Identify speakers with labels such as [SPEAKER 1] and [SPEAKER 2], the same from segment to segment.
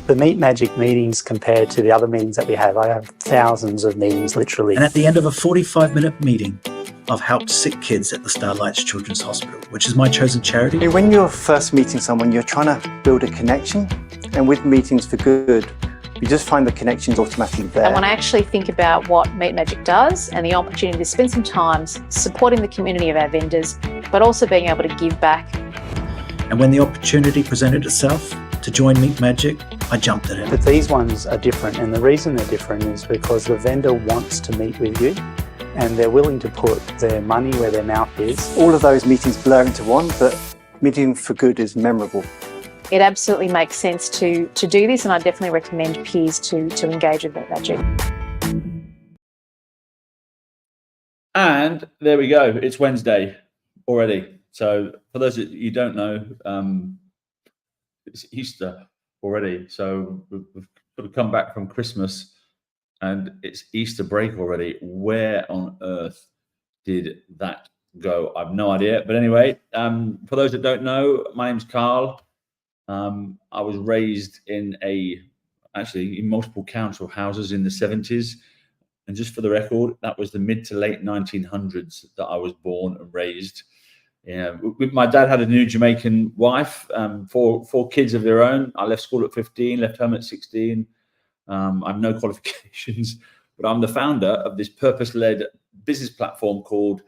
[SPEAKER 1] The Meet Magic meetings compared to the other meetings that we have, I have thousands of meetings, literally.
[SPEAKER 2] And at the end of a 45-minute meeting, I've helped sick kids at the Starlights Children's Hospital, which is my chosen charity.
[SPEAKER 3] When you're first meeting someone, you're trying to build a connection. And with Meetings for Good, you just find the connections automatically there.
[SPEAKER 4] And when I actually think about what Meet Magic does and the opportunity to spend some time supporting the community of our vendors, but also being able to give back.
[SPEAKER 2] And when the opportunity presented itself to join Meet Magic, I jumped at it.
[SPEAKER 1] But these ones are different, and the reason they're different is because the vendor wants to meet with you and they're willing to put their money where their mouth is.
[SPEAKER 3] All of those meetings blur into one, but Meeting for Good is memorable.
[SPEAKER 4] It absolutely makes sense to do this, and I definitely recommend peers to engage with Meet Magic.
[SPEAKER 5] And there we go. It's Wednesday already. So for those that you don't know, it's Easter already. So we've sort of come back from Christmas and it's Easter break already. Where on earth did that go? I've no idea. But anyway, for those that don't know, my name's Carl. I was raised in multiple council houses in the 70s. And just for the record, that was the mid to late 1900s that I was born and raised. My dad had a new Jamaican wife, four kids of their own. I left school at 15, left home at 16. I have no qualifications, but I'm the founder of this purpose-led business platform called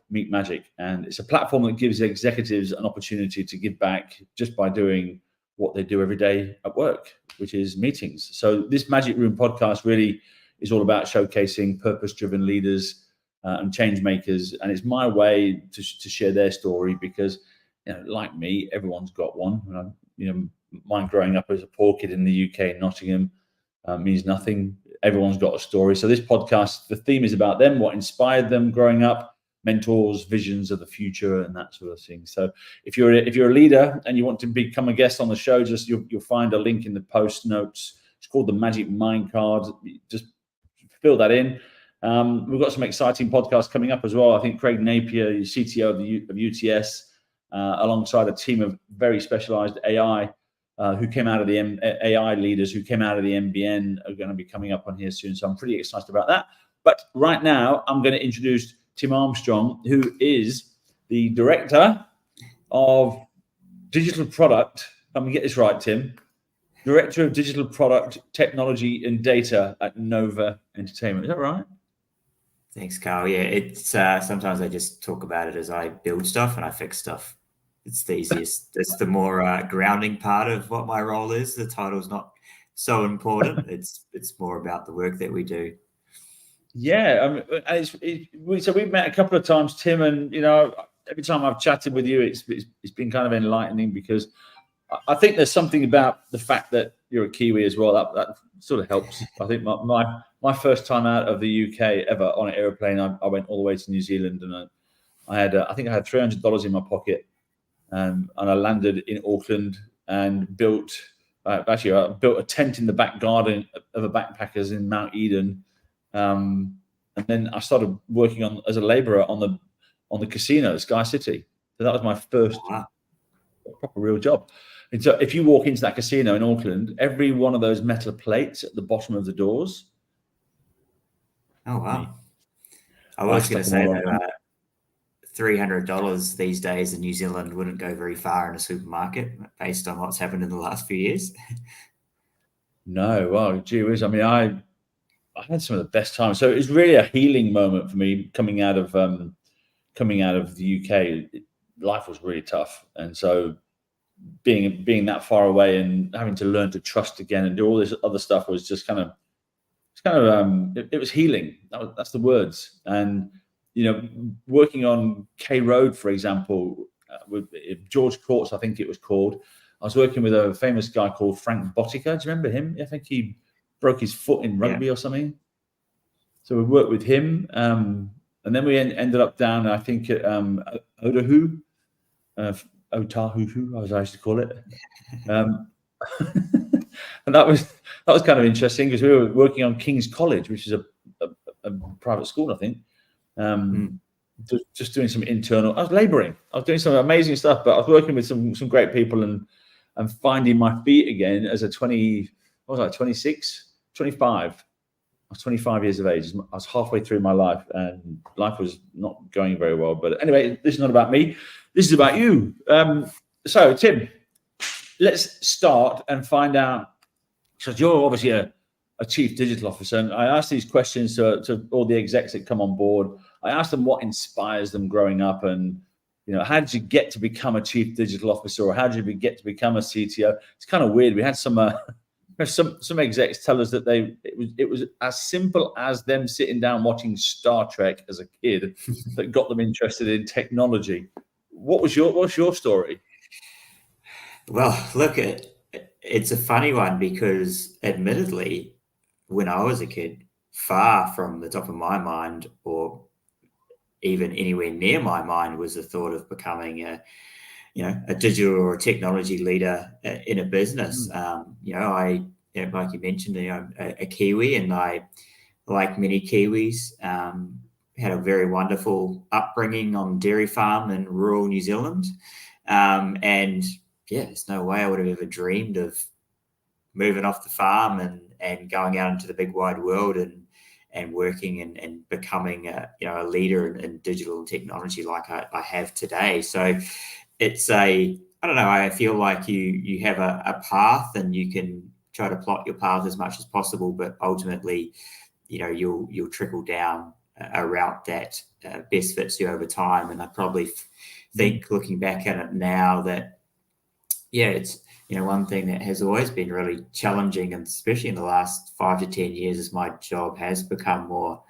[SPEAKER 5] Meet Magic. And it's a platform that gives executives an opportunity to give back just by doing what they do every day at work, which is meetings. So this Magic Room podcast really is all about showcasing purpose-driven leaders and change makers. And it's my way to share their story because, like me, everyone's got one. Mine growing up as a poor kid in the UK, Nottingham, means nothing. Everyone's got a story. So this podcast, the theme is about them, what inspired them growing up, mentors, visions of the future, and that sort of thing. So if you're a leader and you want to become a guest on the show, just you'll find a link in the post notes. It's called the Magic Mind Card. Just fill that in. We've got some exciting podcasts coming up as well. I think Craig Napier, CTO of UTS, alongside a team of very specialized AI who came out of the AI leaders who came out of the MBN are going to be coming up on here soon. So I'm pretty excited about that. But right now, I'm going to introduce Tim Armstrong, who is the director of digital product. I'm going to get this right, Tim. Director of Digital Product, Technology and Data at Nova Entertainment. Is that right?
[SPEAKER 6] Thanks, Carl. Yeah, it's sometimes I just talk about it as I build stuff and I fix stuff. It's the easiest. It's the more grounding part of what my role is. The title's not so important. It's more about the work that we do.
[SPEAKER 5] Yeah, so we've met a couple of times, Tim, and every time I've chatted with you, it's been kind of enlightening because I think there's something about the fact that you're a Kiwi as well that sort of helps. I think my first time out of the UK ever on an airplane, I went all the way to New Zealand, and I had $300 in my pocket, and I landed in Auckland and built a tent in the back garden of a backpackers in Mount Eden, and then I started working as a labourer on the casino, Sky City. So that was my first proper real job. And so if you walk into that casino in Auckland, every one of those metal plates at the bottom of the doors.
[SPEAKER 6] Oh, wow. I was going to say that $300 these days in New Zealand wouldn't go very far in a supermarket based on what's happened in the last few years.
[SPEAKER 5] No, well, gee whiz. I mean, I had some of the best times. So it was really a healing moment for me coming out of the UK. Life was really tough. And so being that far away and having to learn to trust again and do all this other stuff was just it was healing. That's the words. And working on K Road, for example, with George Courts, I think it was called. I was working with a famous guy called Frank Botica. Do you remember him? I think he broke his foot in rugby or something. So we worked with him, and then we ended up down, I think, at Otahu. Otahu, as I used to call it, and that was kind of interesting because we were working on King's College, which is a private school, I think. Just doing some internal. I was labouring. I was doing some amazing stuff, but I was working with some great people and finding my feet again as a what was I, 26, 25? I was 25 years of age. I was halfway through my life, and life was not going very well. But anyway, this is not about me. This is about you. So, Tim, let's start and find out, because you're obviously a chief digital officer, and I ask these questions to all the execs that come on board. I ask them what inspires them growing up, and how did you get to become a chief digital officer, or how did you get to become a CTO? It's kind of weird. We had some execs tell us that it was as simple as them sitting down watching Star Trek as a kid that got them interested in technology. What's your story?
[SPEAKER 6] Well, look, it's a funny one because admittedly, when I was a kid, far from the top of my mind or even anywhere near my mind was the thought of becoming a digital or a technology leader in a business. I, like you mentioned, I'm a Kiwi, and I, like many Kiwis, had a very wonderful upbringing on dairy farm in rural New Zealand. And yeah, there's no way I would have ever dreamed of moving off the farm and going out into the big wide world and working and becoming a leader in digital and technology like I have today. So it's I don't know, I feel like you have a path, and you can try to plot your path as much as possible, but ultimately, you'll trickle down a route that best fits you over time. And I probably think, looking back at it now, that it's one thing that has always been really challenging, and especially in the last 5 to 10 years, as my job has become more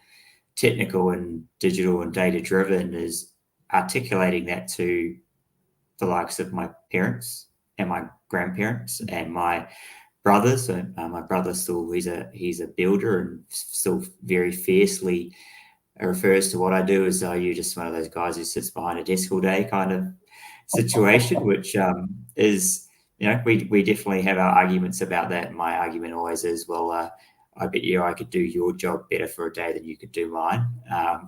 [SPEAKER 6] technical and digital and data driven, is articulating that to the likes of my parents and my grandparents and my brothers. And my brother still, he's a builder, and still very fiercely refers to what I do as, you're just one of those guys who sits behind a desk all day kind of situation, which is, we definitely have our arguments about that. My argument always is, well, I bet you I could do your job better for a day than you could do mine,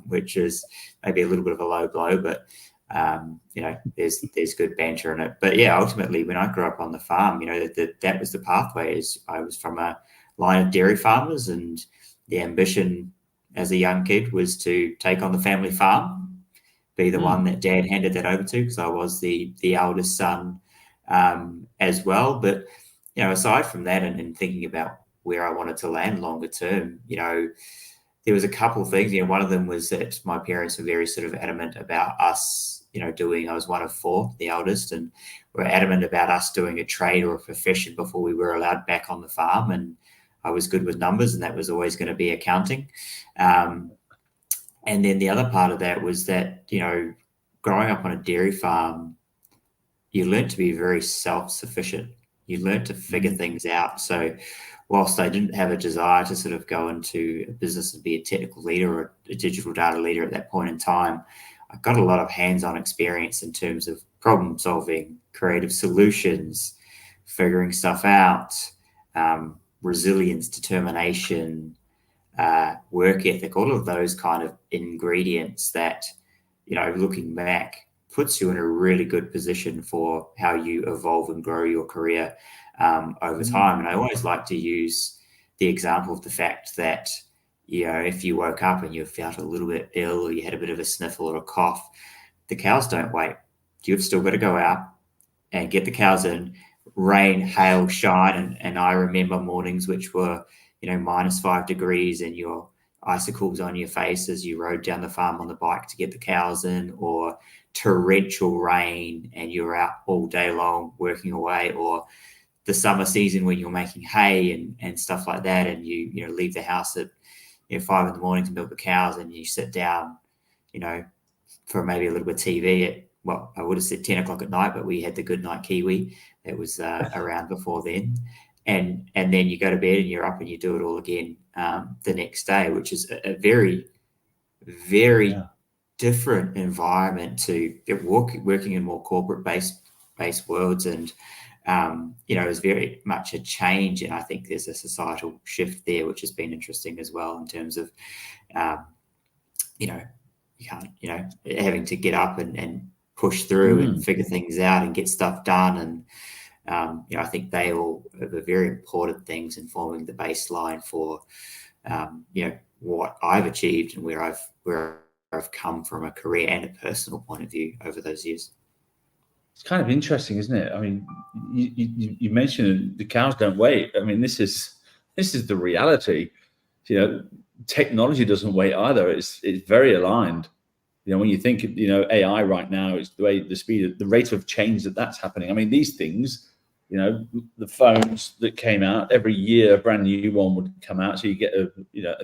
[SPEAKER 6] which is maybe a little bit of a low blow, but there's good banter in it. But yeah, ultimately, when I grew up on the farm, that was the pathway. Is I was from a line of dairy farmers, and the ambition as a young kid was to take on the family farm, be the one that Dad handed that over to, because I was the eldest son as well. But aside from that, and thinking about where I wanted to land longer term, there was a couple of things. One of them was that my parents were very sort of adamant about us, I was one of four, the eldest, and were adamant about us doing a trade or a profession before we were allowed back on the farm. And I was good with numbers, and that was always going to be accounting. And then the other part of that was that, growing up on a dairy farm, you learn to be very self-sufficient. You learn to figure things out. So whilst I didn't have a desire to sort of go into a business and be a technical leader or a digital data leader at that point in time, I got a lot of hands-on experience in terms of problem solving, creative solutions, figuring stuff out, resilience, determination, work ethic, all of those kind of ingredients that, looking back, puts you in a really good position for how you evolve and grow your career over time. And I always like to use the example of the fact that, if you woke up and you felt a little bit ill, or you had a bit of a sniffle or a cough, the cows don't wait. You've still got to go out and get the cows in, rain, hail, shine. And I remember mornings which were, -5 degrees, and your icicles on your face as you rode down the farm on the bike to get the cows in, or torrential rain and you're out all day long working away, or the summer season when you're making hay and stuff like that, and you leave the house at 5 in the morning to milk the cows, and you sit down, for maybe a little bit of TV at, well, I would have said 10 o'clock at night, but we had the good night Kiwi that was around before then. And then you go to bed and you're up and you do it all again the next day, which is a very, very different environment to working in more corporate based worlds. And, it's very much a change. And I think there's a societal shift there, which has been interesting as well, in terms of, you can't, having to get up and push through and figure things out and get stuff done. I think they all are very important things in forming the baseline for, what I've achieved and where I've come from a career and a personal point of view over those years.
[SPEAKER 5] It's kind of interesting, isn't it? I mean, you mentioned the cows don't wait. I mean, this is the reality. Technology doesn't wait either. It's very aligned. When you think AI right now, it's the way the rate of change that's happening. I mean, these things, the phones that came out every year, a brand new one would come out, so you get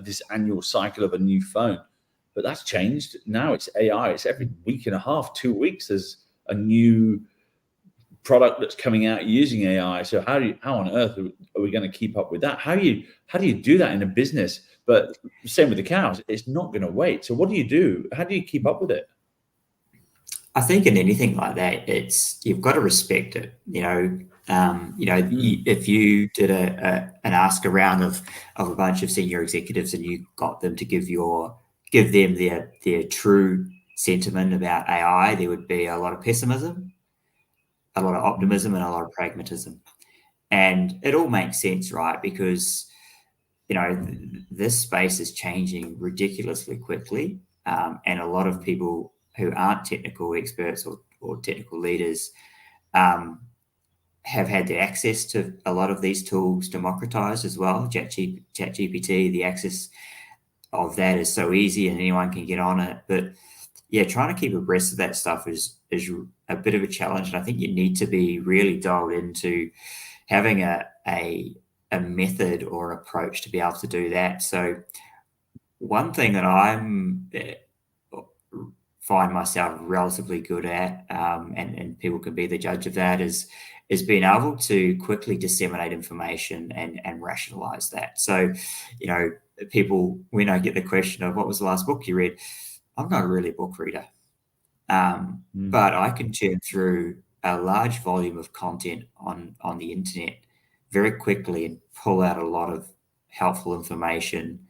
[SPEAKER 5] this annual cycle of a new phone. But that's changed. Now it's AI. It's every week and a half, 2 weeks. There's a new product that's coming out using AI. So how on earth are we going to keep up with that? How do you do that in a business? But same with the cows, it's not going to wait. So what do you do? How do you keep up with it?
[SPEAKER 6] I think in anything like that, you've got to respect it. If you did an ask around of a bunch of senior executives and you got them to give them their true sentiment about AI, there would be a lot of pessimism, a lot of optimism, and a lot of pragmatism. And it all makes sense, right? Because this space is changing ridiculously quickly, and a lot of people who aren't technical experts or technical leaders have had the access to a lot of these tools democratized as well. ChatGPT, the access of that is so easy and anyone can get on it. But yeah, trying to keep abreast of that stuff is a bit of a challenge. And I think you need to be really dialed into having a method or approach to be able to do that. So one thing that I'm find myself relatively good at, and people can be the judge of that, is being able to quickly disseminate information and rationalize that. So, people, when I get the question of what was the last book you read, I'm not really a book reader, but I can churn through a large volume of content on the internet very quickly and pull out a lot of helpful information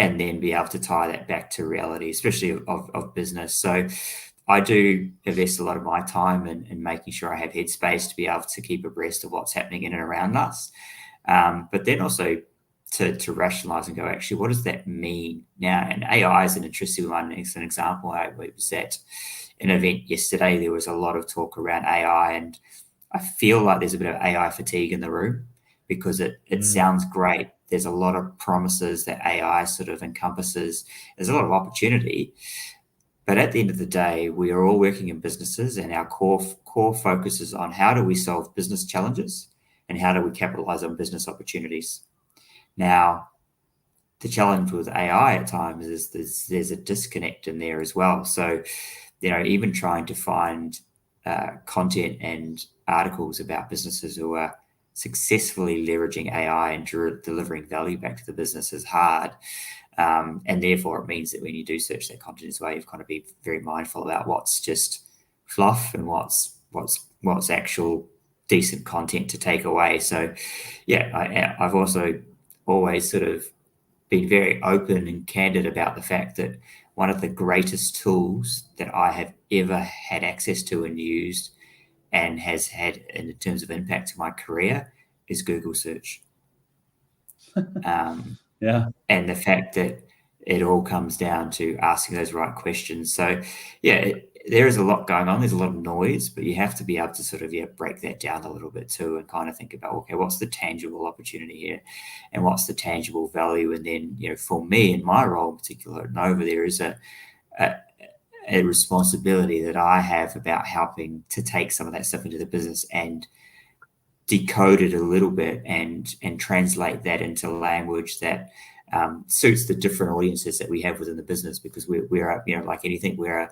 [SPEAKER 6] and then be able to tie that back to reality, especially of business. So I do invest a lot of my time in making sure I have headspace to be able to keep abreast of what's happening in and around us. But then also to rationalize and go, actually, what does that mean now? And AI is an interesting one. It's an example. I was at an event yesterday. There was a lot of talk around AI, and I feel like there's a bit of AI fatigue in the room because it sounds great. There's a lot of promises that AI sort of encompasses. There's a lot of opportunity. But at the end of the day, we are all working in businesses, and our core focus is on how do we solve business challenges and how do we capitalize on business opportunities. Now, the challenge with AI at times is there's a disconnect in there as well. So, even trying to find content and articles about businesses who are successfully leveraging AI and delivering value back to the business is hard. And therefore, it means that when you do search that content as well, you've got to be very mindful about what's just fluff and what's actual decent content to take away. So, yeah, I've also always sort of been very open and candid about the fact that one of the greatest tools that I have ever had access to and used and has had in terms of impact to my career is Google search.
[SPEAKER 5] Yeah.
[SPEAKER 6] And the fact that it all comes down to asking those right questions. So, yeah, there is a lot going on. There's a lot of noise, but you have to be able to sort of break that down a little bit too and kind of think about, okay, what's the tangible opportunity here and what's the tangible value? And then, for me in my role in particular at Nova, there is a responsibility that I have about helping to take some of that stuff into the business and decode it a little bit and translate that into language that suits the different audiences that we have within the business, because we're like anything, we're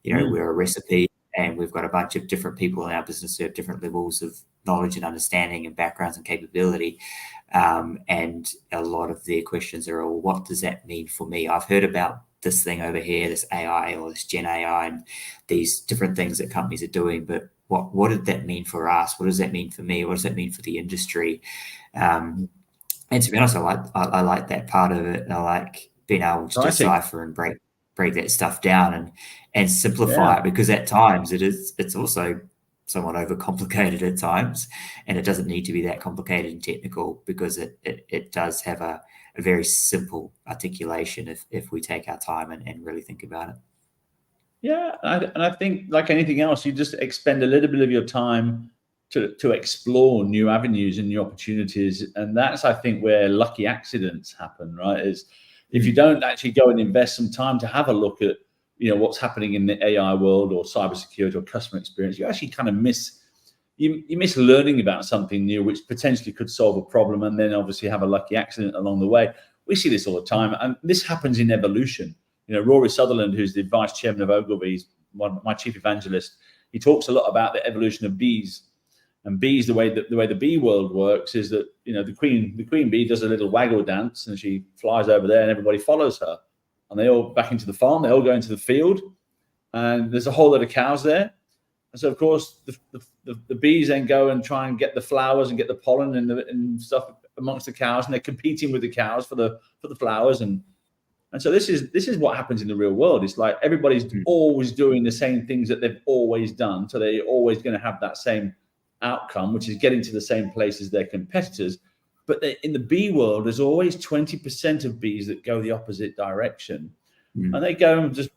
[SPEAKER 6] a recipe, and we've got a bunch of different people in our business who have different levels of knowledge and understanding and backgrounds and capability. And a lot of their questions are, well, what does that mean for me? I've heard about this thing over here, this AI or this Gen AI and these different things that companies are doing, but what did that mean for us? What does that mean for me? What does that mean for the industry? And to be honest, I like that part of it. And I like being able to decipher and break that stuff down and simplify it, because at times it's also somewhat overcomplicated at times, and it doesn't need to be that complicated and technical, because it does have a very simple articulation if we take our time and really think about it.
[SPEAKER 5] Yeah, and I think, like anything else, you just expend a little bit of your time to explore new avenues and new opportunities, and that's, I think, where lucky accidents happen, right? Is if you don't actually go and invest some time to have a look at, what's happening in the AI world or cybersecurity or customer experience, you actually kind of miss learning about something new, which potentially could solve a problem, and then obviously have a lucky accident along the way. We see this all the time, and this happens in evolution. Rory Sutherland, who's the vice chairman of Ogilvy, my chief evangelist, he talks a lot about the evolution of bees. And bees, the way the bee world works is that the queen bee does a little waggle dance, and she flies over there, and everybody follows her, and they all back into the farm. They all go into the field, and there's a whole lot of cows there. And so, of course, the bees then go and try and get the flowers and get the pollen and stuff amongst the cows, and they're competing with the cows for the flowers. And so this is what happens in the real world. It's like everybody's always doing the same things that they've always done, so they're always going to have that same outcome, which is getting to the same place as their competitors. But in the bee world, there's always 20% of bees that go the opposite direction, and they go and just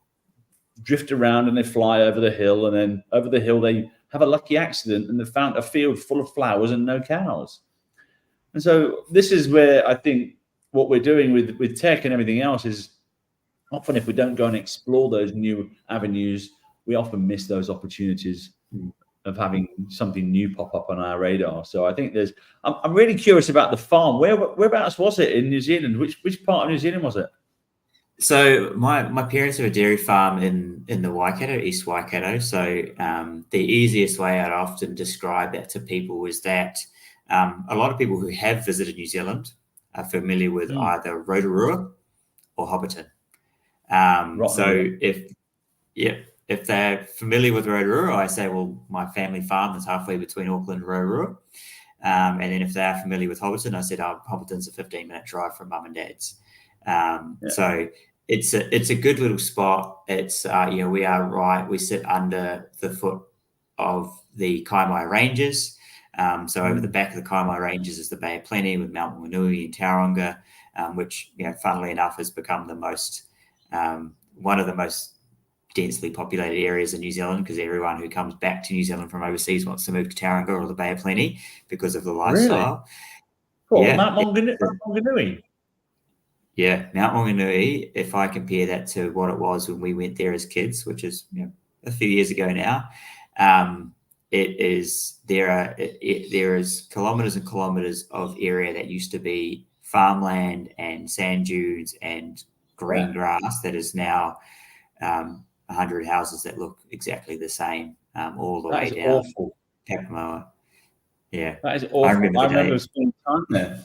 [SPEAKER 5] drift around, and they fly over the hill, and then over the hill they have a lucky accident, and they found a field full of flowers and no cows. And so this is where I think what we're doing with tech and everything else is, often if we don't go and explore those new avenues, we often miss those opportunities of having something new pop up on our radar. So I think I'm really curious about the farm. Whereabouts was it in New Zealand? Which part of New Zealand was it?
[SPEAKER 6] So my parents have a dairy farm in the Waikato, East Waikato. So the easiest way I'd often describe that to people is that a lot of people who have visited New Zealand are familiar with either Rotorua or Hobbiton. So if they're familiar with Rotorua, I say, well, my family farm is halfway between Auckland and Rotorua. And then if they're familiar with Hobbiton, I said, Hobbiton's a 15-minute drive from mum and dad's. So it's a good little spot. It's we are right. We sit under the foot of the Kaimai Ranges. So over the back of the Kaimai Ranges is the Bay of Plenty with Mount Wanganui and Tauranga, which, funnily enough, has become the most one of the most densely populated areas in New Zealand, because everyone who comes back to New Zealand from overseas wants to move to Tauranga or the Bay of Plenty because of the lifestyle.
[SPEAKER 5] Really? Cool. Mount Wanganui.
[SPEAKER 6] Yeah, Mount Wanganui, if I compare that to what it was when we went there as kids, which is a few years ago now, there is kilometres and kilometres of area that used to be farmland and sand dunes and green grass that is now 100 houses that look exactly the same all the way down.
[SPEAKER 5] Awful.
[SPEAKER 6] Papamoa. Yeah,
[SPEAKER 5] that is awful. I remember spending time there.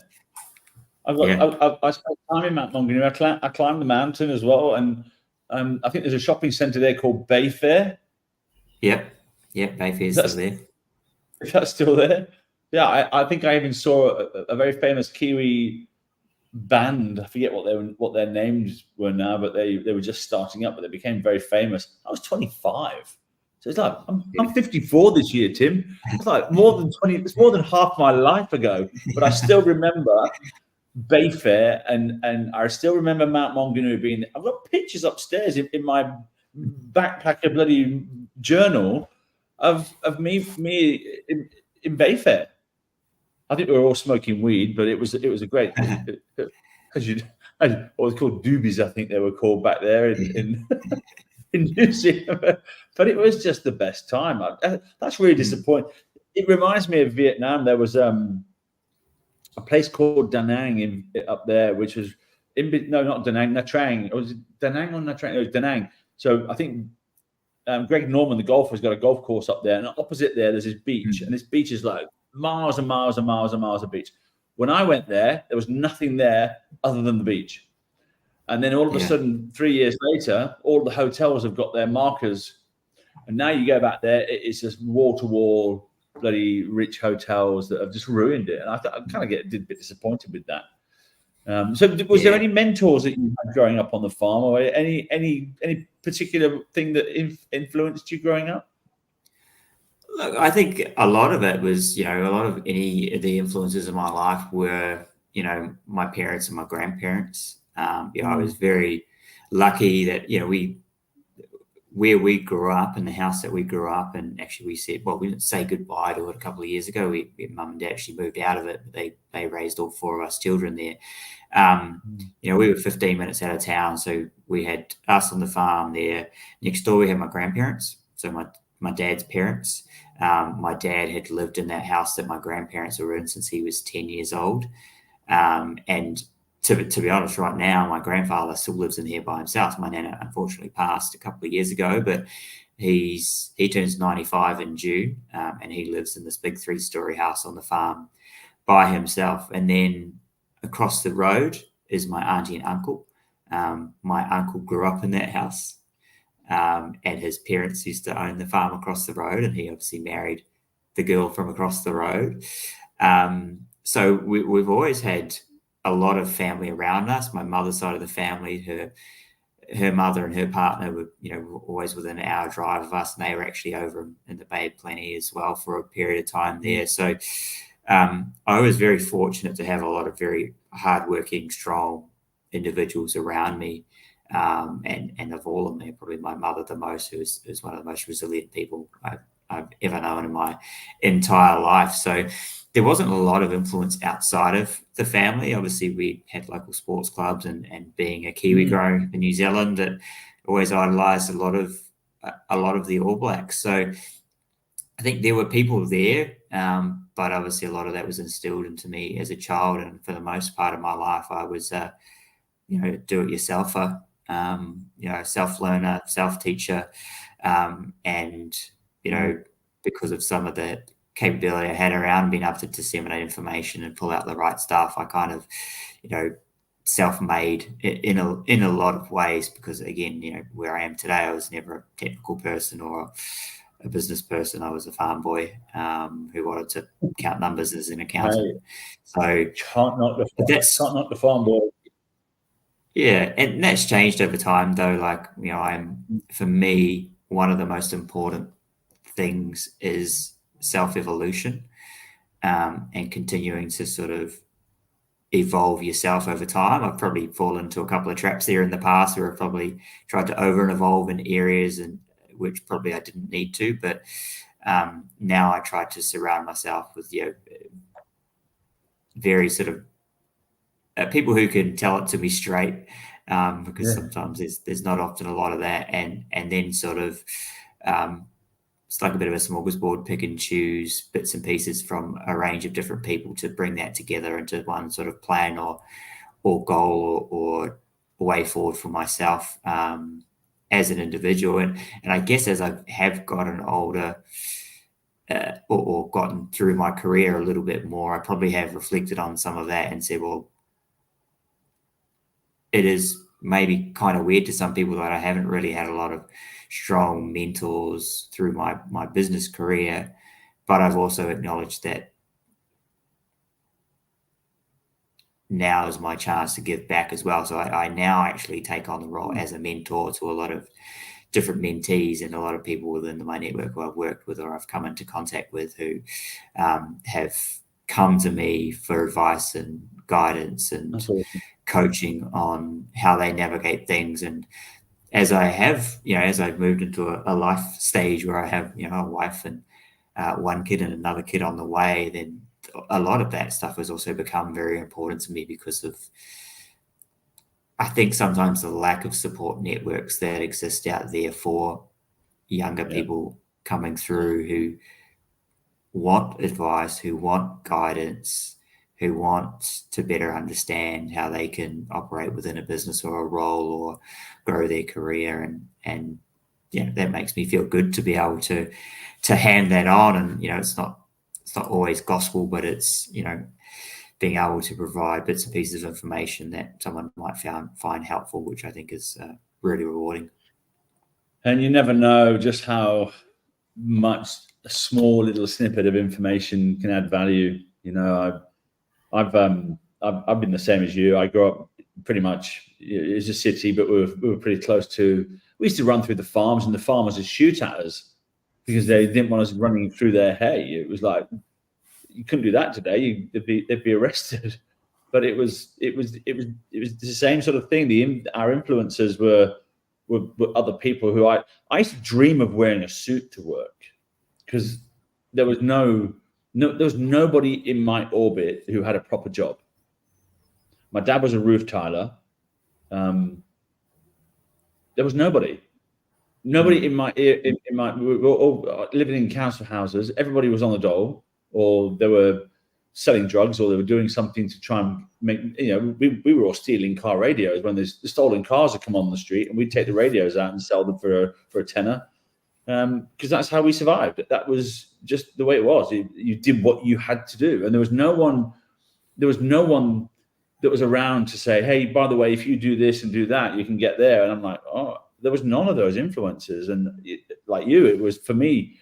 [SPEAKER 5] I spent time in Mount Wanganui. I climbed the mountain as well, and I think there's a shopping centre there called Bayfair.
[SPEAKER 6] Yep, Bayfair's still there.
[SPEAKER 5] Is that still there? Yeah, I think I even saw a very famous Kiwi band. I forget what their names were now, but they were just starting up, but they became very famous. I was 25. So it's like I'm 54 this year, Tim. It's like more than 20. It's more than half my life ago, but I still remember Bayfair, and I still remember Mount Wanganui being. I've got pictures upstairs in my backpacker bloody journal of me in Bayfair. I think we were all smoking weed, but it was a great, what was called doobies, I think they were called back there in New Zealand. But it was just the best time. That's really disappointing. It reminds me of Vietnam. There was a place called Da Nang up there, which was not Da Nang, Nha Trang. It was Da Nang or Nha Trang. It was Da Nang. So I think Greg Norman, the golfer, has got a golf course up there, and opposite there, there's this beach, and this beach is like miles and miles and miles and miles of beach. When I went there was nothing there other than the beach. And then all of a sudden, 3 years later, all the hotels have got their markers. And now you go back there, it's just wall-to-wall, bloody rich hotels that have just ruined it. And I kind of get a bit disappointed with that. So was there any mentors that you had growing up on the farm, or any particular thing that influenced you growing up?
[SPEAKER 6] Look, I think a lot of it was, a lot of the influences in my life were, my parents and my grandparents. I was very lucky that, where we grew up, in the house that we grew up in, actually we said, well, we didn't say goodbye to it a couple of years ago. Mum and dad actually moved out of it, but they raised all 4 of us children there. We were 15 minutes out of town, so we had us on the farm there. Next door we had my grandparents, so my dad's parents. My dad had lived in that house that my grandparents were in since he was 10 years old. And to be honest, right now, my grandfather still lives in here by himself. My nana unfortunately passed a couple of years ago, but he turns 95 in June, and he lives in this big 3-story house on the farm by himself. And then across the road is my auntie and uncle. My uncle grew up in that house, and his parents used to own the farm across the road, and he obviously married the girl from across the road. So we've always had a lot of family around us. My mother's side of the family, her mother and her partner were, always within an hour drive of us, and they were actually over in the Bay of Plenty as well for a period of time there. So I was very fortunate to have a lot of very hardworking, strong individuals around me. And of all of them, probably my mother the most, who's one of the most resilient people I've ever known in my entire life. So there wasn't a lot of influence outside of the family. Obviously, we had local sports clubs, and being a Kiwi growing up in New Zealand, that always idolised a lot of the All Blacks. So I think there were people there, but obviously a lot of that was instilled into me as a child. And for the most part of my life, I was, do-it-yourselfer, self-learner, self-teacher, and because of some of the capability I had around being able to disseminate information and pull out the right stuff, I kind of, self-made in a lot of ways, because again, where I am today, I was never a technical person or a business person. I was a farm boy who wanted to count numbers as an accountant. So
[SPEAKER 5] Can't knock the farm boy.
[SPEAKER 6] Yeah, and that's changed over time, though. Like, for me, one of the most important things is self-evolution, and continuing to sort of evolve yourself over time. I've probably fallen into a couple of traps there in the past, where I've probably tried to over and evolve in areas and which probably I didn't need to, but now I try to surround myself with very sort of people who can tell it to me straight, because sometimes there's not often a lot of that, and then sort of it's like a bit of a smorgasbord, pick and choose bits and pieces from a range of different people to bring that together into one sort of plan or goal or way forward for myself as an individual. And I guess as I have gotten older or gotten through my career a little bit more, I probably have reflected on some of that and said, well, it is maybe kind of weird to some people that I haven't really had a lot of strong mentors through my business career, but I've also acknowledged that now is my chance to give back as well. So I now actually take on the role as a mentor to a lot of different mentees and a lot of people within my network who I've worked with or I've come into contact with who have come to me for advice and guidance and coaching on how they navigate things. And as I have, as I've moved into a life stage where I have, a wife and one kid and another kid on the way, then a lot of that stuff has also become very important to me because of, I think, sometimes the lack of support networks that exist out there for younger people coming through who want advice, who want guidance, who want to better understand how they can operate within a business or a role or grow their career. And that makes me feel good to be able to hand that on. And, it's not always gospel, but it's, being able to provide bits and pieces of information that someone might find helpful, which I think is really rewarding.
[SPEAKER 5] And you never know just how much a small little snippet of information can add value. I've been the same as you. I grew up pretty much, it's a city, but we were pretty close to. We used to run through the farms, and the farmers would shoot at us because they didn't want us running through their hay. It was like, you couldn't do that today. They'd be arrested. But it was the same sort of thing. Our influencers were other people who I used to dream of wearing a suit to work, because there was there was nobody in my orbit who had a proper job. My dad was a roof tiler. There was nobody in my we were all living in council houses. Everybody was on the dole, or they were selling drugs, or they were doing something to try and make, we were all stealing car radios when the stolen cars would come on the street, and we'd take the radios out and sell them for a tenner, because that's how we survived. That was just the way it was. You did what you had to do, and there was no one that was around to say, hey, by the way, if you do this and do that, you can get there. And I'm like, oh, there was none of those influences. And like you, it was, for me,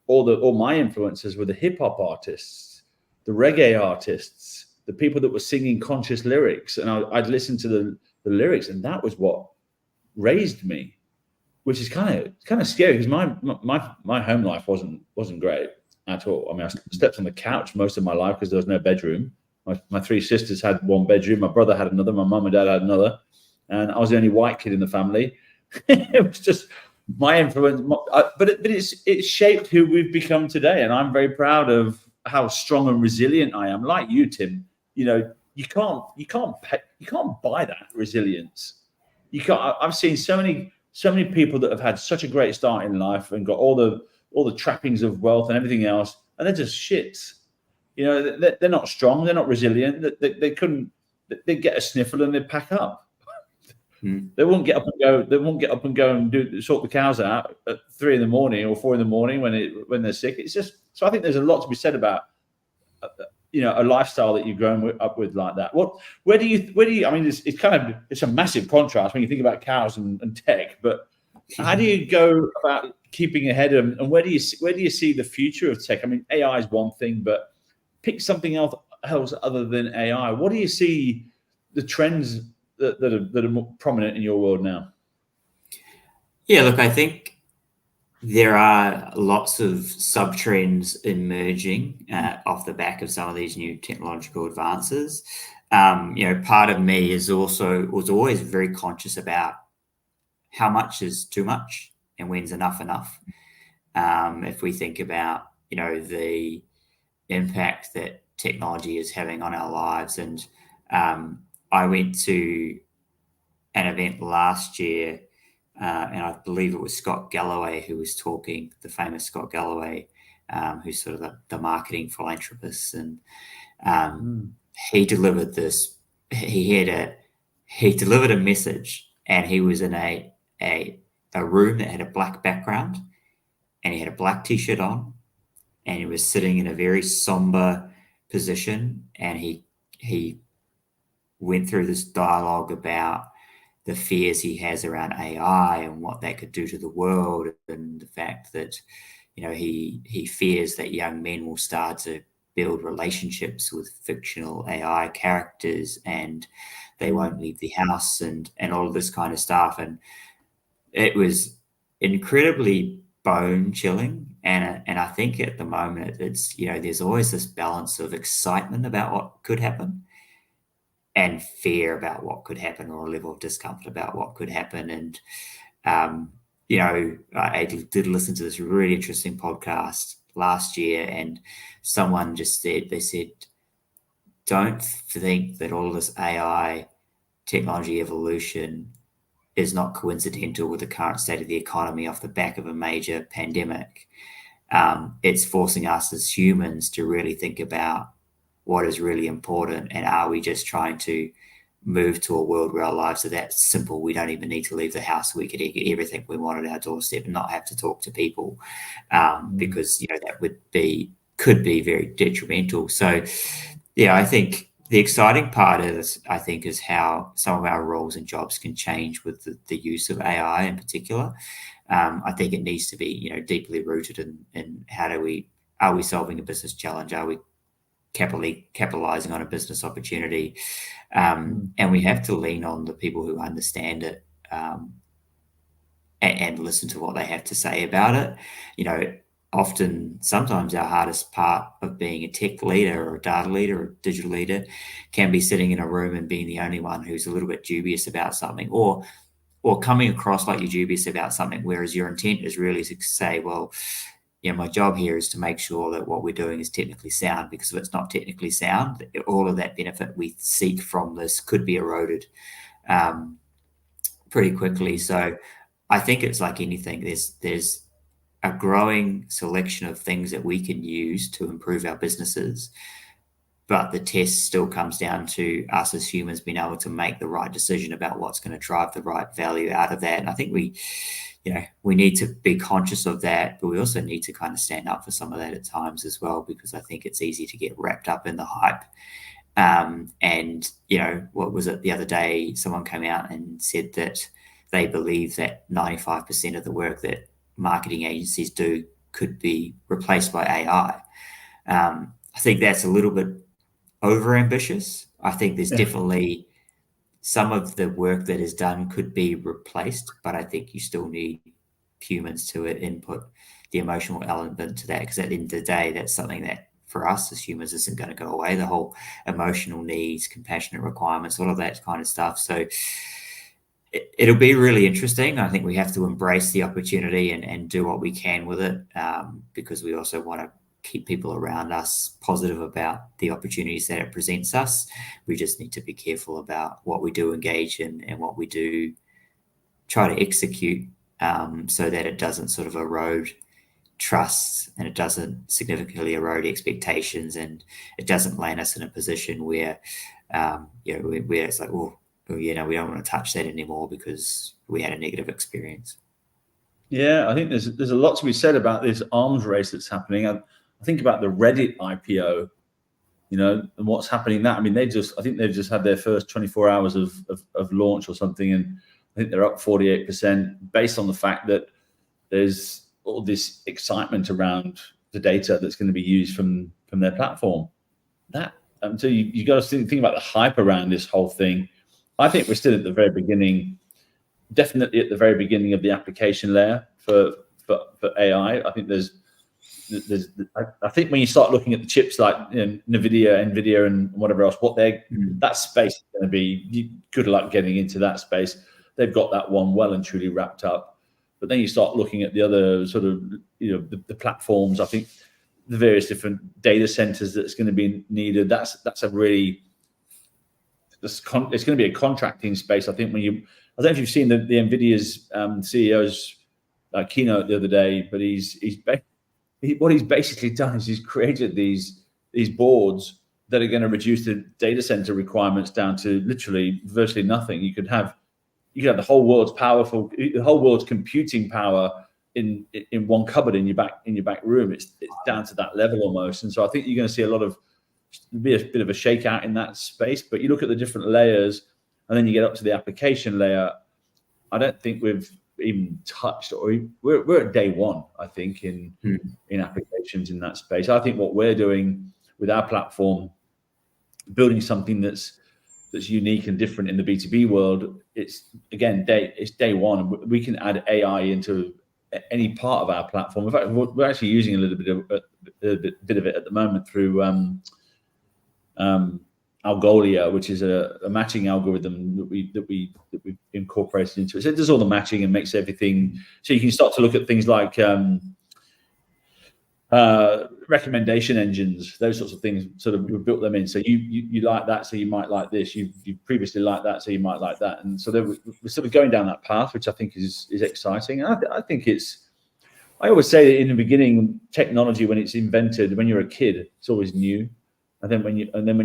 [SPEAKER 5] all my influences were the hip hop artists, the reggae artists, the people that were singing conscious lyrics. And I'd listen to the lyrics, and that was what raised me, which is kind of scary, because my home life wasn't great at all. I mean, I slept on the couch most of my life because there was no bedroom. My three sisters had one bedroom. My brother had another. My mum and dad had another. And I was the only white kid in the family. It was just my influence. But it's shaped who we've become today. And I'm very proud of how strong and resilient I am. Like you, Tim, you can't buy that resilience. You can't. I've seen so many people that have had such a great start in life and got all the trappings of wealth and everything else, and they're just shits. They're not strong. They're not resilient. They couldn't. They'd get a sniffle and they'd pack up. They won't get up and go. They won't get up and go and sort the cows out at 3 a.m. or 4 a.m. when they're sick. It's just, so I think there's a lot to be said about a lifestyle that you've grown up with like that. Where do you? I mean, it's a massive contrast when you think about cows and tech. But how do you go about keeping ahead and where do you see the future of tech? I mean, AI is one thing, but pick something else other than AI. What do you see the trends that are more prominent in your world now?
[SPEAKER 6] Yeah, look, I think there are lots of sub-trends emerging off the back of some of these new technological advances. Part of me was always very conscious about how much is too much and when's enough. If we think about, the impact that technology is having on our lives. And I went to an event last year, and I believe it was Scott Galloway who was talking, the famous Scott Galloway, who's sort of the marketing philanthropist. And he delivered this, he delivered a message, and he was in a room that had a black background, and he had a black t-shirt on, and he was sitting in a very somber position, and he went through this dialogue about the fears he has around AI and what that could do to the world, and the fact that he fears that young men will start to build relationships with fictional AI characters and they won't leave the house and all of this kind of stuff. And it was incredibly bone chilling. And I think at the moment it's, there's always this balance of excitement about what could happen and fear about what could happen, or a level of discomfort about what could happen. And, I did listen to this really interesting podcast last year, and someone just said, don't think that all this AI technology evolution is not coincidental with the current state of the economy off the back of a major pandemic. It's forcing us as humans to really think about what is really important, and are we just trying to move to a world where our lives are that simple? We don't even need to leave the house. We could get everything we want at our doorstep and not have to talk to people, because that could be very detrimental. So, yeah, I think the exciting part is how some of our roles and jobs can change with the use of AI in particular. I think it needs to be deeply rooted in are we solving a business challenge? Are we capitalizing on a business opportunity? And we have to lean on the people who understand it, and listen to what they have to say about it. often, sometimes our hardest part of being a tech leader or a data leader or a digital leader can be sitting in a room and being the only one who's a little bit dubious about something, or coming across like you're dubious about something, whereas your intent is really to say, well, my job here is to make sure that what we're doing is technically sound, because if it's not technically sound, all of that benefit we seek from this could be eroded pretty quickly. So I think it's like anything. There's a growing selection of things that we can use to improve our businesses, but the test still comes down to us as humans being able to make the right decision about what's going to drive the right value out of that. And I think we need to be conscious of that, but we also need to kind of stand up for some of that at times as well, because I think it's easy to get wrapped up in the hype. And what was it the other day? Someone came out and said that they believe that 95% of the work that marketing agencies do could be replaced by AI. I think that's a little bit overambitious. I think there's definitely some of the work that is done could be replaced, but I think you still need humans to input the emotional element to that, because at the end of the day, that's something that for us as humans isn't going to go away. The whole emotional needs, compassionate requirements, all of that kind of stuff. So it'll be really interesting. I think we have to embrace the opportunity and do what we can with it, because we also want to keep people around us positive about the opportunities that it presents us. We just need to be careful about what we do engage in and what we do try to execute, so that it doesn't sort of erode trust, and it doesn't significantly erode expectations, and it doesn't land us in a position where where it's like, we don't want to touch that anymore because we had a negative experience.
[SPEAKER 5] Yeah, I think there's a lot to be said about this arms race that's happening. I think about the Reddit IPO, and what's happening that. I mean, I think they've just had their first 24 hours of launch or something, and I think they're up 48% based on the fact that there's all this excitement around the data that's going to be used from their platform. So you got to think about the hype around this whole thing. I think we're still at the very beginning, definitely at the very beginning of the application layer for AI. I think I think when you start looking at the chips like NVIDIA, and whatever else, that space is going to be, good luck getting into that space. They've got that one well and truly wrapped up. But then you start looking at the other sort of, the platforms. I think the various different data centers that's going to be needed. It's going to be a contracting space. I think I don't know if you've seen the NVIDIA's CEO's keynote the other day, but what he's basically done is he's created these boards that are going to reduce the data center requirements down to literally virtually nothing. You could have the whole world's computing power in one cupboard in your back room. It's down to that level almost. And so I think you're going to see a bit of a shakeout in that space. But you look at the different layers, and then you get up to the application layer. I don't think we've even touched, or we're at day one, I think, in applications in that space. I think what we're doing with our platform, building something that's unique and different in the B2B world, it's day one. We can add AI into any part of our platform. In fact, we're actually using a little bit of it at the moment through Algolia, which is a matching algorithm that we've incorporated into it. So it does all the matching and makes everything. So you can start to look at things like recommendation engines, those sorts of things. Sort of we've built them in. So you like that, so you might like this. You've previously liked that, so you might like that. And so we're sort of going down that path, which I think is exciting. And I think I always say that in the beginning, technology, when it's invented, when you're a kid, it's always new. And then when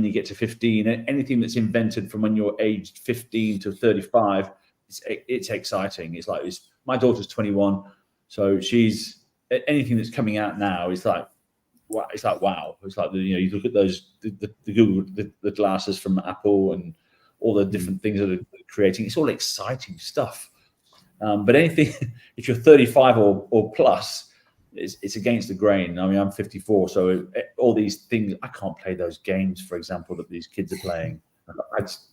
[SPEAKER 5] you get to 15, anything that's invented from when you're aged 15 to 35, it's exciting. It's like my daughter's 21, so anything that's coming out now is like, wow. It's like, wow. It's like you look at those the Google the glasses from Apple and all the different things that are creating. It's all exciting stuff. But anything, if you're 35 or plus, it's against the grain. I mean, I'm 54, so all these things, I can't play those games, for example, that these kids are playing. I just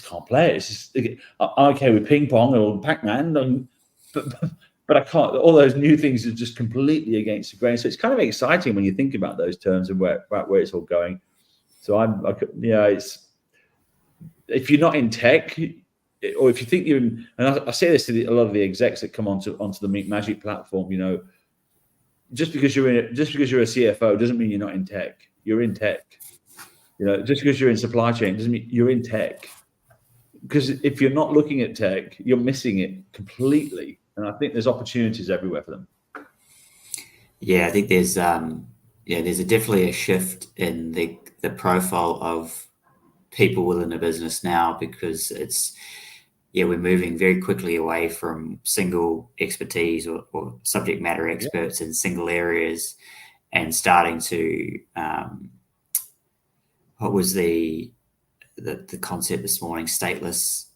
[SPEAKER 5] can't play it. It's just, I'm okay with ping pong or Pac-Man, but but I can't. All those new things are just completely against the grain. So it's kind of exciting when you think about those terms and where it's all going. So it's, if you're not in tech, or if you think you're in, and I say this to a lot of the execs that come onto the Meet Magic platform, just because you're a CFO doesn't mean you're not in tech. You're in tech. Just because you're in supply chain doesn't mean you're in tech. Because if you're not looking at tech, you're missing it completely. And I think there's opportunities everywhere for them.
[SPEAKER 6] Yeah, I think there's definitely a shift in the profile of people within a business now, because we're moving very quickly away from single expertise or subject matter experts in single areas, and starting to what was the concept this morning? Stateless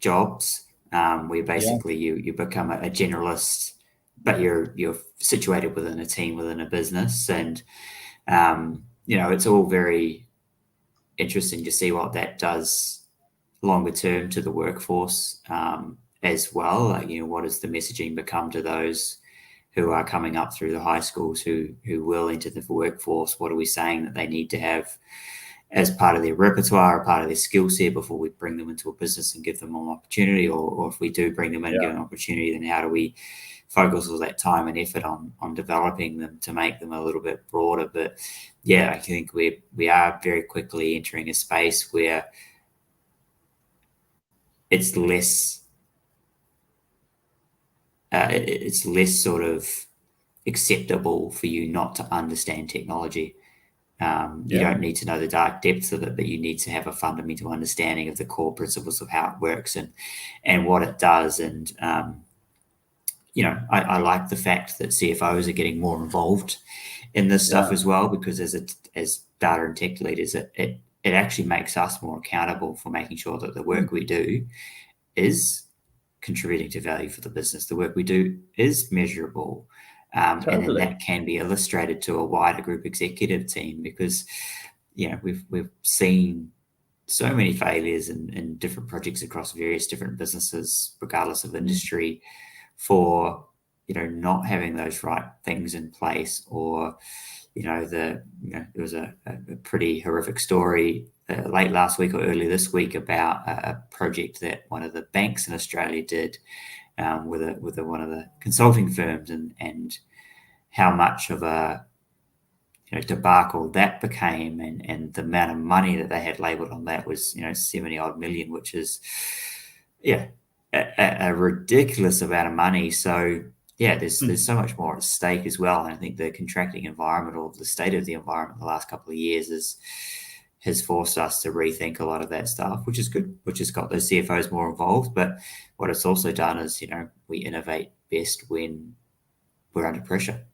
[SPEAKER 6] jobs, where basically you become a generalist, but you're situated within a team within a business, and it's all very interesting to see what that does longer term to the workforce as well. Like, what does the messaging become to those who are coming up through the high schools who will enter the workforce? What are we saying that they need to have as part of their repertoire, or part of their skill set, before we bring them into a business and give them an opportunity? Or if we do bring them in and give an opportunity, then how do we focus all that time and effort on developing them to make them a little bit broader? But I think we are very quickly entering a space where it's less sort of acceptable for you not to understand technology. You don't need to know the dark depths of it, but you need to have a fundamental understanding of the core principles of how it works and what it does. And I like the fact that CFOs are getting more involved in this stuff as well, because as data and tech leaders, it actually makes us more accountable for making sure that the work we do is contributing to value for the business. The work we do is measurable. And then that can be illustrated to a wider group executive team, because we've seen so many failures in different projects across various different businesses, regardless of industry, for not having those right things in place. Or there was a pretty horrific story late last week or early this week about a project that one of the banks in Australia did with one of the consulting firms, and how much of a debacle that became, and the amount of money that they had labelled on that was 70 odd million, which is a ridiculous amount of money. So there's so much more at stake as well. And I think the contracting environment, or the state of the environment the last couple of years has forced us to rethink a lot of that stuff, which is good, which has got those CFOs more involved. But what it's also done is, we innovate best when we're under pressure.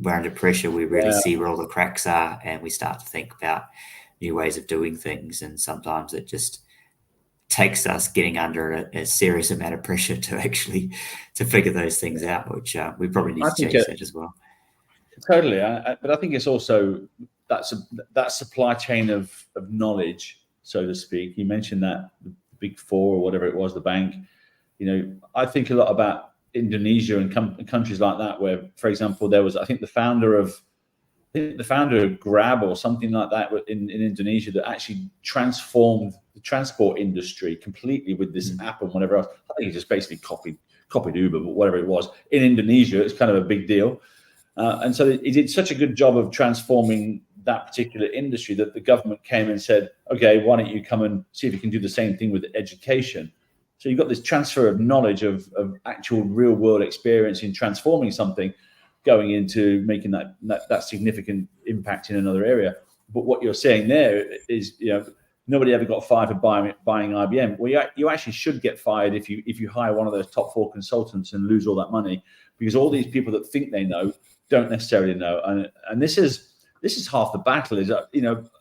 [SPEAKER 6] We're under pressure, we really see where all the cracks are, and we start to think about new ways of doing things. And sometimes it just takes us getting under a serious amount of pressure to figure those things out, which we probably need to change that as well.
[SPEAKER 5] Totally. But I think it's also that supply chain of knowledge, so to speak. You mentioned that the Big Four or whatever it was, the bank. I think a lot about Indonesia and countries like that, where, for example, there was, I think the founder of Grab or something like that in Indonesia, that actually transformed the transport industry completely with this app and whatever else. I think he just basically copied Uber, but whatever it was. In Indonesia, it's kind of a big deal. And so he did such a good job of transforming that particular industry that the government came and said, okay, why don't you come and see if you can do the same thing with education? So you've got this transfer of knowledge of actual real world experience in transforming something, going into making that significant impact in another area. But what you're saying there is, nobody ever got fired for buying IBM. Well, you actually should get fired if you hire one of those top 4 consultants and lose all that money, because all these people that think they know don't necessarily know. And this is half the battle. Is a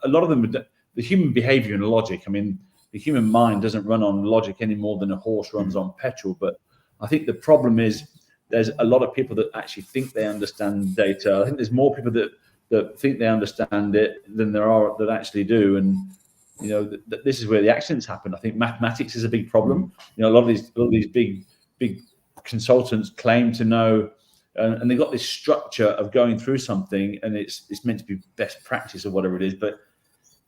[SPEAKER 5] lot of them, the human behavior and logic. I mean, the human mind doesn't run on logic any more than a horse runs on petrol. But I think the problem is there's a lot of people that actually think they understand data. I think there's more people that think they understand it than there are that actually do. And this is where the accidents happen. I think mathematics is a big problem. A lot of these big consultants claim to know, and they've got this structure of going through something, and it's meant to be best practice or whatever it is, but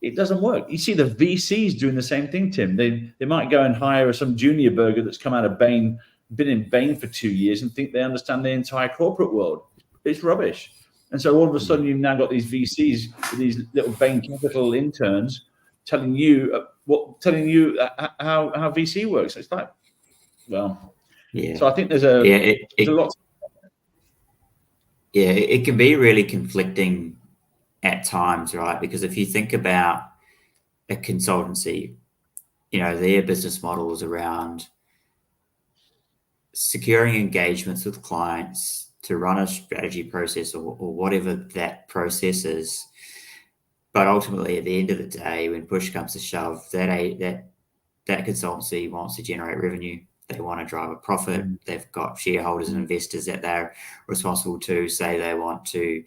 [SPEAKER 5] it doesn't work. You see the VCs doing the same thing, Tim. They might go and hire some junior burger that's come out of Bain, been in Bain for 2 years, and think they understand the entire corporate world. It's rubbish. And so all of a sudden, you've now got these VCs, these little Bain Capital interns, telling you how VC works. It's like, well,
[SPEAKER 6] yeah.
[SPEAKER 5] So I think there's a lot.
[SPEAKER 6] Yeah, it can be really conflicting at times, right? Because if you think about a consultancy, their business model is around securing engagements with clients to run a strategy process or whatever that process is. But ultimately, at the end of the day, when push comes to shove, that consultancy wants to generate revenue. They want to drive a profit. They've got shareholders and investors that they're responsible to. Say they want to,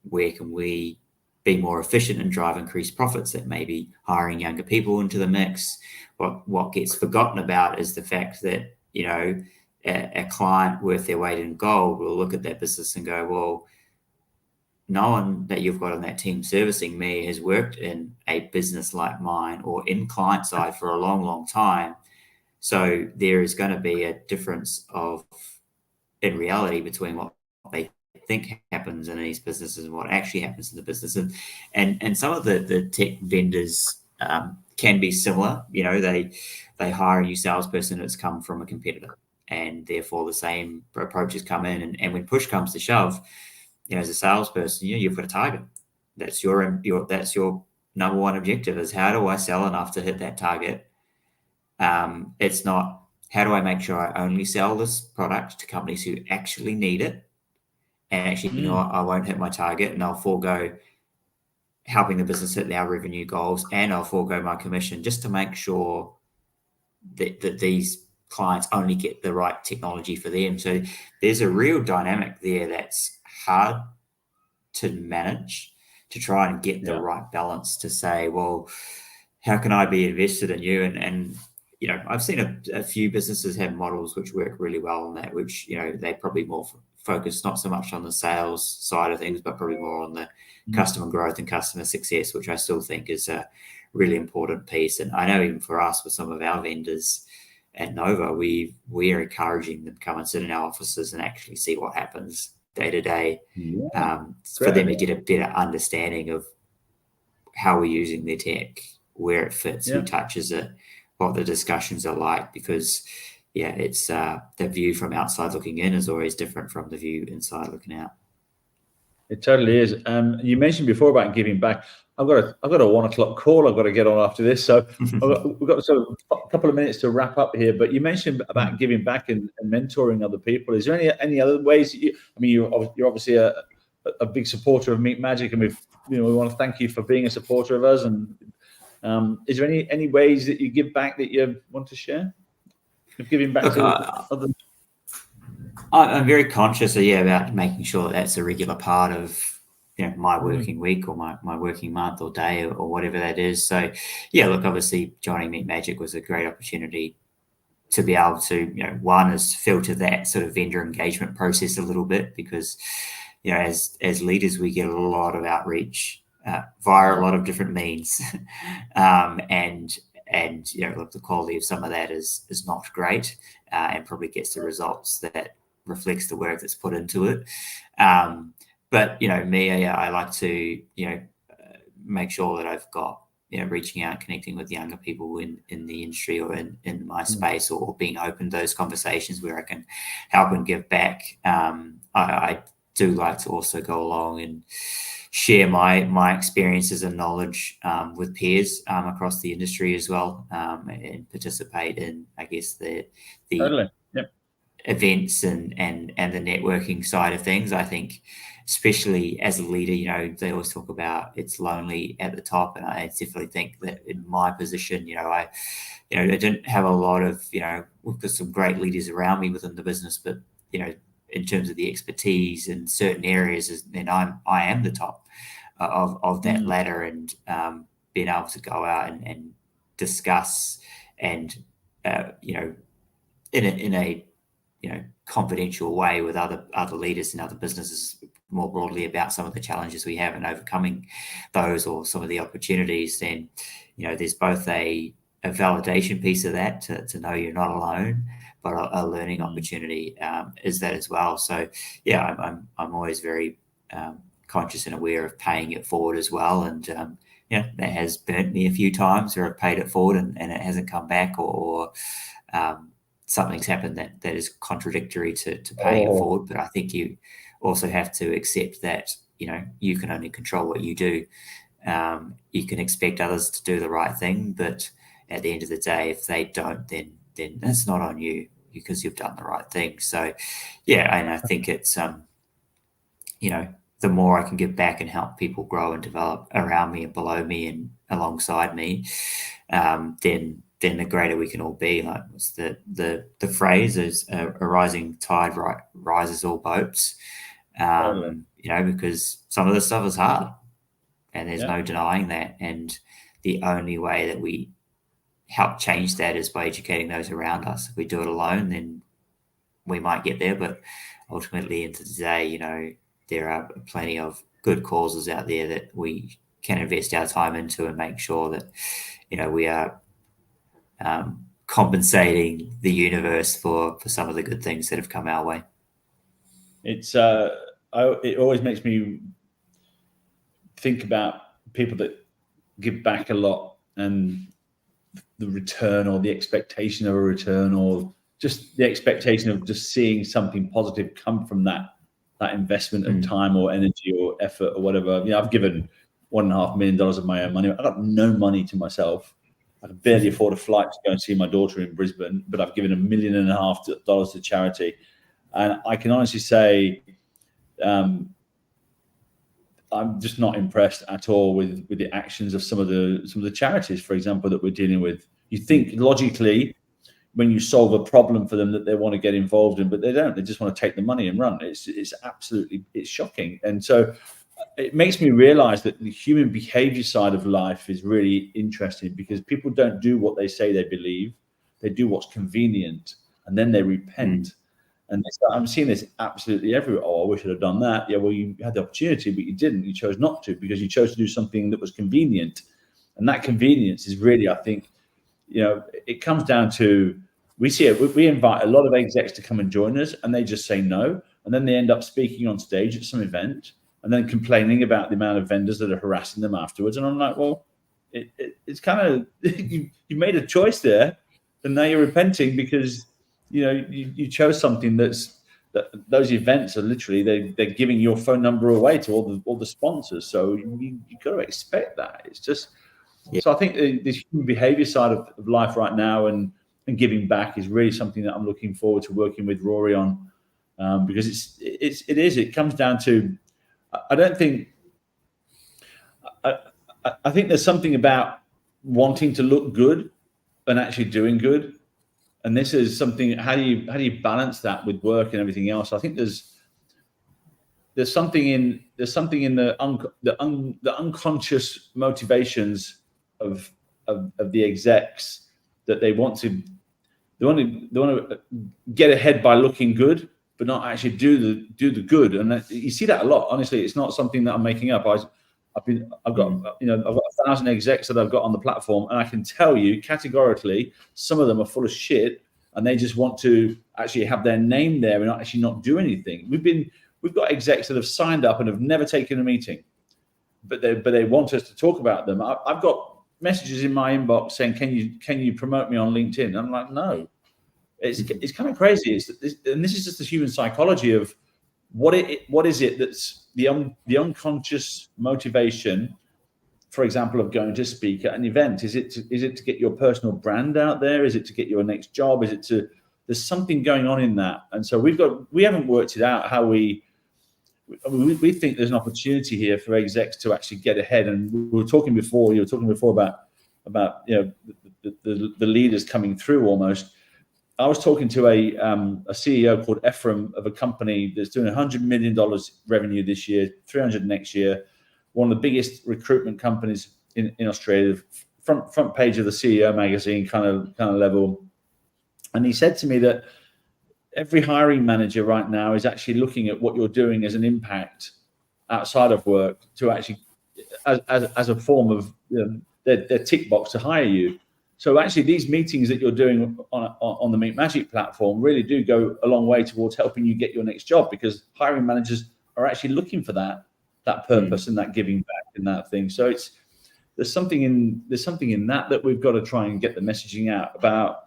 [SPEAKER 6] where can we be more efficient and drive increased profits? That may be hiring younger people into the mix. What gets forgotten about is the fact that, a client worth their weight in gold will look at that business and go, well, no one that you've got on that team servicing me has worked in a business like mine or in client side for a long, long time. So there is going to be a difference in reality between what they think happens in these businesses and what actually happens in the business. And some of the tech vendors can be similar. They hire a new salesperson that's come from a competitor, and therefore the same approaches come in. And when push comes to shove, as a salesperson, you've got a target. That's your number one objective is how do I sell enough to hit that target? It's not how do I make sure I only sell this product to companies who actually need it, and actually, I won't hit my target, and I'll forego helping the business hit their revenue goals, and I'll forego my commission just to make sure that these clients only get the right technology for them. So there's a real dynamic there that's hard to manage, to try and get the right balance to say, well, how can I be invested in you? And I've seen a few businesses have models which work really well on that, which, they probably more focus not so much on the sales side of things, but probably more on the customer growth and customer success, which I still think is a really important piece. And I know even for us, with some of our vendors at Nova, we are encouraging them to come and sit in our offices and actually see what happens day to day, for them to get a better understanding of how we're using their tech, where it fits, who touches it, what the discussions are like, because it's the view from outside looking in is always different from the view inside looking out.
[SPEAKER 5] It totally is. You mentioned before about giving back. I've got a 1:00 call I've got to get on after this, so we've got sort of a couple of minutes to wrap up here. But you mentioned about giving back and mentoring other people. Is there any other ways? You're obviously a big supporter of Meat Magic, and we want to thank you for being a supporter of us. And is there any ways that you give back that you want to share? Of giving back to other.
[SPEAKER 6] I'm very conscious, about making sure that's a regular part of my working week or my working month or day or whatever that is. So, obviously joining Meat Magic was a great opportunity to be able to, one is filter that sort of vendor engagement process a little bit, because, as leaders, we get a lot of outreach via a lot of different means. And the quality of some of that is not great, and probably gets the results that reflects the work that's put into it. But me, I like to make sure that I've got reaching out, connecting with younger people in the industry or in my space, or being open to those conversations where I can help and give back. I do like to also go along and share my experiences and knowledge with peers across the industry as well, and participate in, I guess, the
[SPEAKER 5] Totally. Yep.
[SPEAKER 6] events and the networking side of things. I think, especially as a leader, they always talk about it's lonely at the top, and I definitely think that in my position, I didn't have a lot of, we've got some great leaders around me within the business, but in terms of the expertise in certain areas, then I am the top of that ladder, and being able to go out and discuss and in a confidential way with other leaders and other businesses more broadly about some of the challenges we have and overcoming those or some of the opportunities, then there's both a validation piece of that to know you're not alone, but a learning opportunity is that as well. So yeah, I'm always very conscious and aware of paying it forward as well, and that has burnt me a few times where I've paid it forward and it hasn't come back, or something's happened that is contradictory to paying it forward. But I think you also have to accept that you can only control what you do. You can expect others to do the right thing, but at the end of the day, if they don't, then it's not on you because you've done the right thing. So yeah, and I think it's the more I can give back and help people grow and develop around me and below me and alongside me, then the greater we can all be. Like what's the phrase is a rising tide rises all boats. Because some of this stuff is hard and there's no denying that. And the only way that we help change that is by educating those around us. If we do it alone, then we might get there. But ultimately, into the day, there are plenty of good causes out there that we can invest our time into and make sure that, we are compensating the universe for some of the good things that have come our way.
[SPEAKER 5] It's it always makes me think about people that give back a lot and the return or the expectation of a return, or just the expectation of just seeing something positive come from that investment of time or energy or effort or whatever. I've given $1.5 million of my own money. I've got no money to myself. I can barely afford a flight to go and see my daughter in Brisbane, but I've given $1.5 million to charity. And I can honestly say, I'm just not impressed at all with the actions of some of the charities, for example, that we're dealing with. You think logically, when you solve a problem for them, that they want to get involved in, but they don't. They just want to take the money and run. It's shocking. And so it makes me realize that the human behavior side of life is really interesting, because people don't do what they say they believe. They do what's convenient, and then they repent. And I'm seeing this absolutely everywhere. Oh, I wish I'd have done that. Yeah, well, you had the opportunity, but you didn't. You chose not to because you chose to do something that was convenient. And that convenience is really, I think, it comes down to, we see it. We invite a lot of execs to come and join us, and they just say no. And then they end up speaking on stage at some event and then complaining about the amount of vendors that are harassing them afterwards. And I'm like, well, it's kind of, you made a choice there, and now you're repenting because you chose something that those events are literally they're giving your phone number away to all the sponsors. So you got to expect that. It's just so I think this human behavior side of life right now and giving back is really something that I'm looking forward to working with Rory on, because it comes down to, I think there's something about wanting to look good and actually doing good. And this is something. How do you balance that with work and everything else? I think there's something in the unconscious motivations of the execs that they want to get ahead by looking good, but not actually do the good. And you see that a lot. Honestly, it's not something that I'm making up. I've got 1,000 execs that I've got on the platform, and I can tell you categorically, some of them are full of shit, and they just want to actually have their name there and actually not do anything. We've got execs that have signed up and have never taken a meeting, but they want us to talk about them. I've got messages in my inbox saying, "Can you promote me on LinkedIn?" I'm like, no. It's kind of crazy. And this is just the human psychology of what is it that's the unconscious motivation, for example, of going to speak at an event? Is it to get your personal brand out there? Is it to get your next job? There's something going on in that. And so we haven't worked it out how we think there's an opportunity here for execs to actually get ahead. And you were talking before about the leaders coming through almost. I was talking to a CEO called Ephraim of a company that's doing $100 million revenue this year, 300 next year. One of the biggest recruitment companies in Australia, front page of the CEO magazine kind of level. And he said to me that every hiring manager right now is actually looking at what you're doing as an impact outside of work to actually as a form of their tick box to hire you. So actually these meetings that you're doing on the Meet Magic platform really do go a long way towards helping you get your next job, because hiring managers are actually looking for that purpose and that giving back and that thing. So there's something in that we've got to try and get the messaging out about.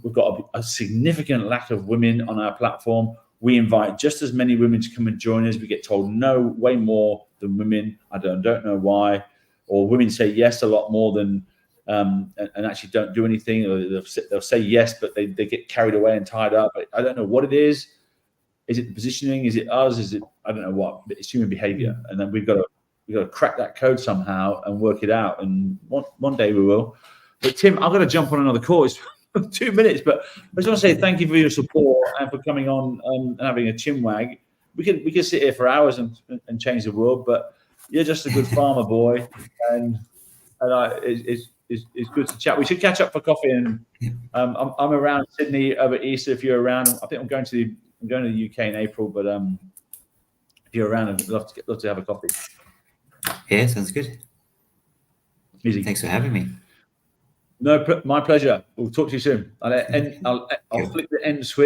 [SPEAKER 5] We've got a significant lack of women on our platform. We invite just as many women to come and join us. We get told no way more than women. I don't know why. Or women say yes a lot more than and actually don't do anything. Or they'll say yes, but they get carried away and tied up. I don't know what it is. Is it the positioning? Is it us? Is it, I don't know what, but it's human behavior. And then we've got to crack that code somehow and work it out. And one day we will. But Tim, I've got to jump on another call. It's 2 minutes, but I just want to say thank you for your support and for coming on and having a chinwag. We could sit here for hours and change the world, but you're just a good farmer boy, and it's good to chat. We should catch up for coffee, and I'm around Sydney over Easter if you're around. I think I'm going to the UK in April, but if you're around, I'd love to have a coffee.
[SPEAKER 6] Yeah, sounds good.
[SPEAKER 5] Easy.
[SPEAKER 6] Thanks for having me.
[SPEAKER 5] No, my pleasure. We'll talk to you soon. I'll flick the end switch.